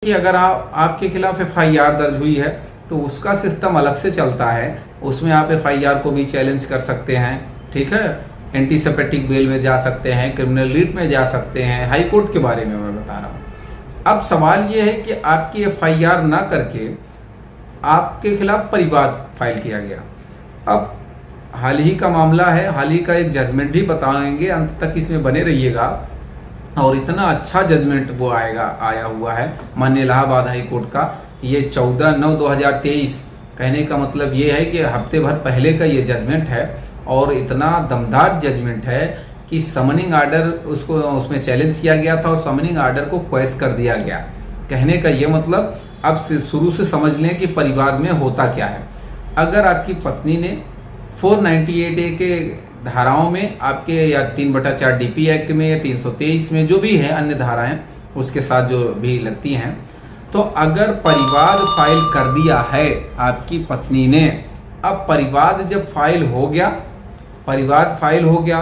कि अगर आपके खिलाफ FIR दर्ज हुई है तो उसका सिस्टम अलग से चलता है, उसमें आप FIR को भी चैलेंज कर सकते हैं, ठीक है। एंटीसिपेटिक बेल में जा सकते हैं, क्रिमिनल रीट में जा सकते हैं, हाई कोर्ट के बारे में मैं बता रहा हूँ। अब सवाल ये है कि आपकी FIR ना करके आपके खिलाफ परिवाद फाइल किया गया। अब हाल ही का मामला है, हाल ही का एक जजमेंट भी बताएंगे, अंत तक इसमें बने रहिएगा। और इतना अच्छा जजमेंट वो आया हुआ है माननीय इलाहाबाद हाई कोर्ट का। ये 14/9/2023, कहने का मतलब ये है कि हफ्ते भर पहले का ये जजमेंट है और इतना दमदार जजमेंट है कि समनिंग आर्डर उसमें चैलेंज किया गया था और समनिंग आर्डर को क्वेश कर दिया गया। कहने का ये मतलब अब से शुरू से समझ लें कि परिवाद में होता क्या है। अगर आपकी पत्नी ने 498A के धाराओं में आपके या 3/4 DP एक्ट में या 323 में जो भी है अन्य धाराएं उसके साथ जो भी लगती हैं, तो अगर परिवाद फाइल कर दिया है आपकी पत्नी ने, अब परिवाद जब परिवाद फाइल हो गया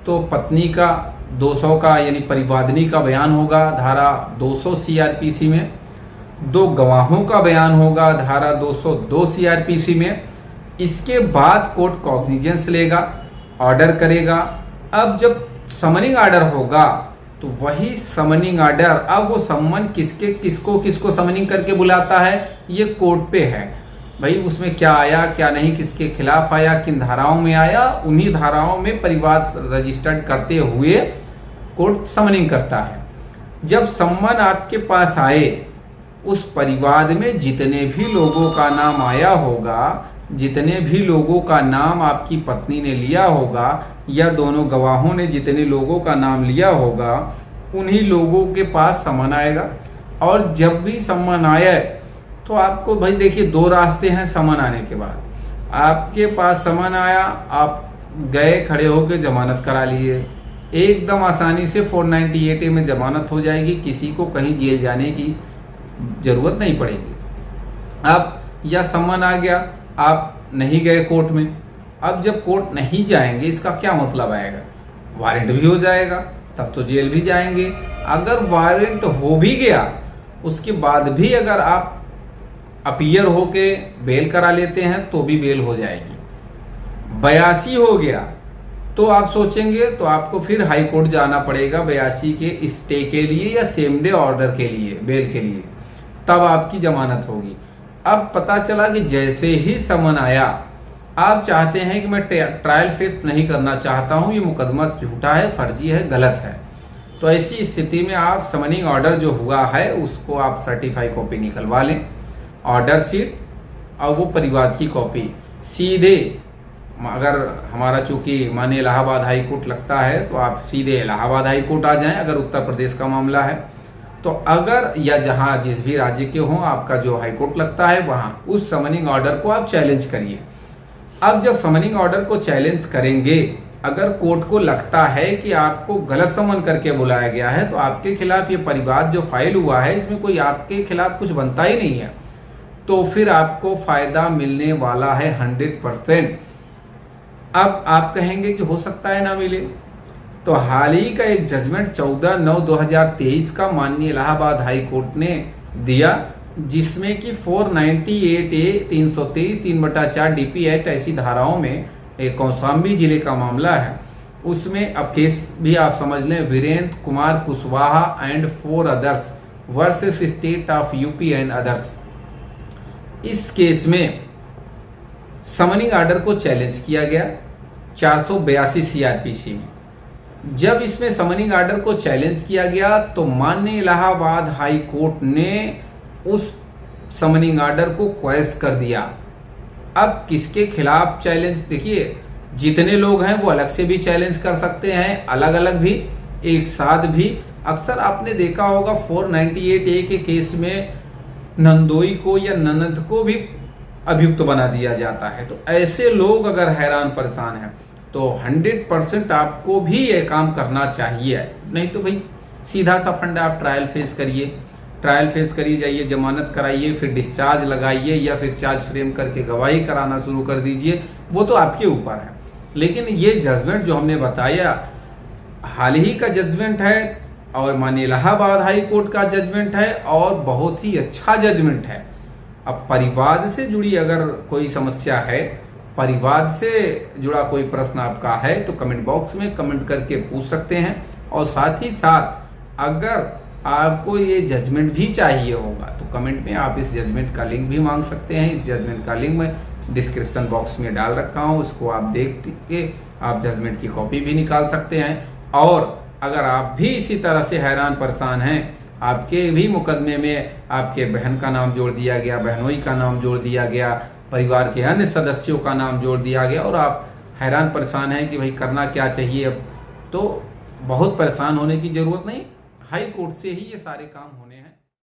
तो पत्नी का 200 का यानी परिवादिनी का बयान होगा धारा 200 CRPC में, 2 गवाहों का बयान होगा धारा 202 CRPC में। इसके बाद कोर्ट कॉग्निजेंस लेगा, ऑर्डर करेगा। अब जब समनिंग ऑर्डर होगा तो वही समनिंग ऑर्डर, अब वो सम्मन किसको समनिंग करके बुलाता है, ये कोर्ट पे है भाई। उसमें क्या आया क्या नहीं, किसके खिलाफ आया, किन धाराओं में आया, उन्हीं धाराओं में परिवाद रजिस्टर्ड करते हुए कोर्ट समनिंग करता है। जब सम्मन आपके पास आए, उस परिवाद में जितने भी लोगों का नाम आया होगा, जितने भी लोगों का नाम आपकी पत्नी ने लिया होगा या दोनों गवाहों ने जितने लोगों का नाम लिया होगा, उन्हीं लोगों के पास समन आएगा। और जब भी समन आए तो आपको भाई देखिए 2 रास्ते हैं समन आने के बाद। आपके पास समन आया, आप गए, खड़े होकर जमानत करा लिए, एकदम आसानी से 498A में जमानत हो जाएगी, किसी को कहीं जेल जाने की जरूरत नहीं पड़ेगी। अब या समन आ गया, आप नहीं गए कोर्ट में, अब जब कोर्ट नहीं जाएंगे इसका क्या मतलब आएगा, वारंट भी हो जाएगा, तब तो जेल भी जाएंगे। अगर वारंट हो भी गया उसके बाद भी अगर आप अपीयर होके बेल करा लेते हैं तो भी बेल हो जाएगी। 82 हो गया तो आप सोचेंगे तो आपको फिर हाई कोर्ट जाना पड़ेगा 82 के स्टे के लिए या सेम डे ऑर्डर के लिए, बेल के लिए, तब आपकी जमानत होगी। अब पता चला कि जैसे ही समन आया, आप चाहते हैं कि मैं ट्रायल फिफ्थ नहीं करना चाहता हूं, ये मुकदमा झूठा है, फर्जी है, गलत है, तो ऐसी स्थिति में आप समनिंग ऑर्डर जो हुआ है उसको आप सर्टिफाई कॉपी निकलवा लें, ऑर्डर शीट और वो परिवाद की कॉपी सीधे, अगर हमारा चूंकि माननीय इलाहाबाद हाई कोर्ट लगता है तो आप सीधे इलाहाबाद हाई कोर्ट आ जाएं अगर उत्तर प्रदेश का मामला है तो, अगर या जहां जिस भी राज्य के हों आपका जो हाई कोर्ट लगता है वहां उस समनिंग ऑर्डर को आप चैलेंज करिए। अब जब समनिंग ऑर्डर को चैलेंज करेंगे, अगर कोर्ट को लगता है कि आपको गलत समन करके बुलाया गया है तो आपके खिलाफ ये परिवाद जो फाइल हुआ है इसमें कोई आपके खिलाफ कुछ बनता ही नहीं है, तो फिर आपको फायदा मिलने वाला है 100%। अब आप कहेंगे कि हो सकता है ना मिले, तो हाल ही का एक जजमेंट 14/9/2023 का माननीय इलाहाबाद हाई कोर्ट ने दिया, जिसमें कि 498A 323 3/4 DP एक्ट ऐसी धाराओं में एक कौशाम्बी जिले का मामला है, उसमें अब केस भी आप समझ लें, Virendra Kumar Kushwaha and 4 others versus state of UP and others. इस केस में समनिंग ऑर्डर को चैलेंज किया गया 482 CRPC में। जब इसमें समनिंग ऑर्डर को चैलेंज किया गया तो माननीय इलाहाबाद हाई कोर्ट ने उस समनिंग ऑर्डर को क्वैश कर दिया। अब किसके खिलाफ चैलेंज, देखिए जितने लोग हैं वो अलग से भी चैलेंज कर सकते हैं, अलग अलग भी, एक साथ भी। अक्सर आपने देखा होगा 498A के केस में नंदोई को या ननद को भी अभियुक्त बना दिया जाता है, तो ऐसे लोग अगर हैरान परेशान हैं तो 100% आपको भी ये काम करना चाहिए। नहीं तो भाई सीधा सा फंड आप ट्रायल फेस करिए, जाइए जमानत कराइए, फिर डिस्चार्ज लगाइए या फिर चार्ज फ्रेम करके गवाही कराना शुरू कर दीजिए, वो तो आपके ऊपर है। लेकिन ये जजमेंट जो हमने बताया हाल ही का जजमेंट है और माननीय इलाहाबाद हाई कोर्ट का जजमेंट है और बहुत ही अच्छा जजमेंट है। अब परिवाद से जुड़ी अगर कोई समस्या है, परिवाद से जुड़ा कोई प्रश्न आपका है तो कमेंट बॉक्स में कमेंट करके पूछ सकते हैं। और साथ ही साथ अगर आपको ये जजमेंट भी चाहिए होगा तो कमेंट में आप इस जजमेंट का लिंक भी मांग सकते हैं। इस जजमेंट का लिंक मैं डिस्क्रिप्शन बॉक्स में डाल रखा हूँ, उसको आप देख के आप जजमेंट की कॉपी भी निकाल सकते हैं। और अगर आप भी इसी तरह से हैरान परेशान हैं, आपके भी मुकदमे में आपके बहन का नाम जोड़ दिया गया, बहनोई का नाम जोड़ दिया गया, परिवार के अन्य सदस्यों का नाम जोड़ दिया गया और आप हैरान परेशान हैं कि भाई करना क्या चाहिए, अब तो बहुत परेशान होने की जरूरत नहीं, हाई कोर्ट से ही ये सारे काम होने हैं।